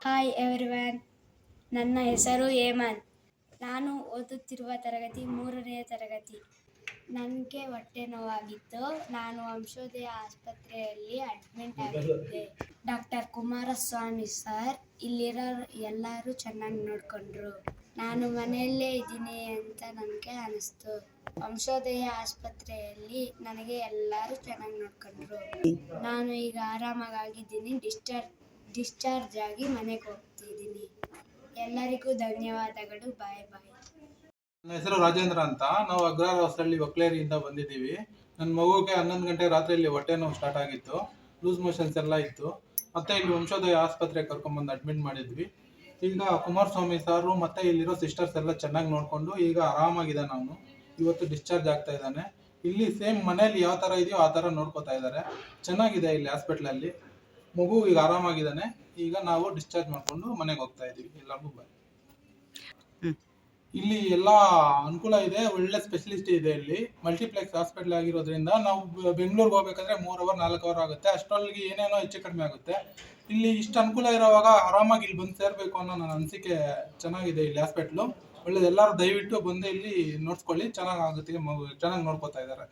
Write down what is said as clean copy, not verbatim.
Hi everyone, ನನ್ನ ಹೆಸರು ಹೇಮಂತ್. ನಾನು ಓದುತ್ತಿರುವ ತರಗತಿ 3ನೇ ತರಗತಿ. ನನಗೆ ಹೊಟ್ಟೆ ನೋವಾಗಿತ್ತು. ನಾನು ವಂಶೋದಯ ಆಸ್ಪತ್ರೆಯಲ್ಲಿ ಅಡ್ಮಿಟ್ ಆಗಿದ್ದೆ. ಡಾಕ್ಟರ್ ಕುಮಾರಸ್ವಾಮಿ ಸರ್ ಇಲ್ಲಿರೋ ಎಲ್ಲರೂ ಚೆನ್ನಾಗಿ ನೋಡಿಕೊಂಡ್ರು. ನಾನು ಮನೆಯಲ್ಲೇ ಇದ್ದೀನಿ ಅಂತ ನನಗೆ ಅನಿಸ್ತು. ವಂಶೋದಯ ಆಸ್ಪತ್ರೆಯಲ್ಲಿ ನನಗೆ ಎಲ್ಲರೂ ಚೆನ್ನಾಗಿ ನೋಡಿಕೊಂಡ್ರು. ನಾನು ಈಗ ಆರಾಮಾಗಿದ್ದೀನಿ. ಡಿಸ್ಚಾರ್ಜ್ ಆಗಿ ಮನೆಗೆ ಹೋಗ್ತಿದ್ದೀನಿ. ಎಲ್ಲರಿಗೂ ಧನ್ಯವಾದಗಳು. ಬಾಯ್. ನನ್ನ ಹೆಸರು ರಾಜೇಂದ್ರ ಅಂತ. ನಾವು ಅಗ್ರಹಾರ ಹೊಸಳ್ಳಿ ಒಕ್ಲೇರಿಯಿಂದ ಬಂದಿದ್ದೀವಿ. ನನ್ನ ಮಗುಗೆ 11 ಗಂಟೆ ರಾತ್ರಿಯಲ್ಲಿ ಹೊಟ್ಟೆ ನೋವು ಸ್ಟಾರ್ಟ್ ಆಗಿತ್ತು. ಲೂಸ್ ಮೋಷನ್ಸ್ ಎಲ್ಲ ಇತ್ತು. ಮತ್ತೆ ಇಲ್ಲಿ ವಂಶೋದಯ ಆಸ್ಪತ್ರೆಗೆ ಕರ್ಕೊಂಡ್ಬಂದು ಅಡ್ಮಿಟ್ ಮಾಡಿದ್ವಿ. ಈಗ ಕುಮಾರಸ್ವಾಮಿ ಸಾರು ಮತ್ತೆ ಇಲ್ಲಿರೋ ಸಿಸ್ಟರ್ಸ್ ಎಲ್ಲ ಚೆನ್ನಾಗಿ ನೋಡಿಕೊಂಡು ಈಗ ಆರಾಮಾಗಿದ್ದಾನೆ. ಅವನು ಇವತ್ತು ಡಿಸ್ಚಾರ್ಜ್ ಆಗ್ತಾ ಇದ್ದಾನೆ. ಇಲ್ಲಿ ಸೇಮ್ ಮನೇಲಿ ಯಾವ ಥರ ಇದೆಯೋ ಆ ಥರ ನೋಡ್ಕೋತಾ ಇದ್ದಾರೆ. ಚೆನ್ನಾಗಿದೆ ಇಲ್ಲಿ ಹಾಸ್ಪಿಟ್ಲಲ್ಲಿ. ಮಗು ಈಗ ಆರಾಮಾಗಿದ್ದಾನೆ. ಈಗ ನಾವು ಡಿಸ್ಚಾರ್ಜ್ ಮಾಡಿಕೊಂಡು ಮನೆಗೆ ಹೋಗ್ತಾ ಇದ್ದೀವಿ. ಎಲ್ಲರಿಗೂ ಬಾಯ್. ಇಲ್ಲಿ ಎಲ್ಲ ಅನುಕೂಲ ಇದೆ. ಒಳ್ಳೆ ಸ್ಪೆಷಲಿಸ್ಟ್ ಇದೆ. ಇಲ್ಲಿ ಮಲ್ಟಿಪ್ಲೆಕ್ಸ್ ಹಾಸ್ಪಿಟಲ್ ಆಗಿರೋದ್ರಿಂದ ನಾವು ಬೆಂಗಳೂರಿಗೆ ಹೋಗ್ಬೇಕಂದ್ರೆ 3 ಅವರ್ 4 ಅವರ್ ಆಗುತ್ತೆ. ಅಷ್ಟರೊಳಗೆ ಏನೇನೋ ಹೆಚ್ಚು ಕಡಿಮೆ ಆಗುತ್ತೆ. ಇಲ್ಲಿ ಇಷ್ಟು ಅನುಕೂಲ ಇರೋವಾಗ ಆರಾಮಾಗಿ ಇಲ್ಲಿ ಬಂದು ಸೇರಬೇಕು ಅನ್ನೋ ನನ್ನ ಅನಿಸಿಕೆ. ಚೆನ್ನಾಗಿದೆ ಇಲ್ಲಿ ಹಾಸ್ಪಿಟ್ಲು. ಒಳ್ಳೇದು. ಎಲ್ಲರೂ ದಯವಿಟ್ಟು ಬಂದು ಇಲ್ಲಿ ನೋಡ್ಸ್ಕೊಳ್ಳಿ. ಚೆನ್ನಾಗಿ ಆಗುತ್ತೆ. ಚೆನ್ನಾಗಿ ನೋಡ್ಕೋತಾ ಇದ್ದಾರೆ.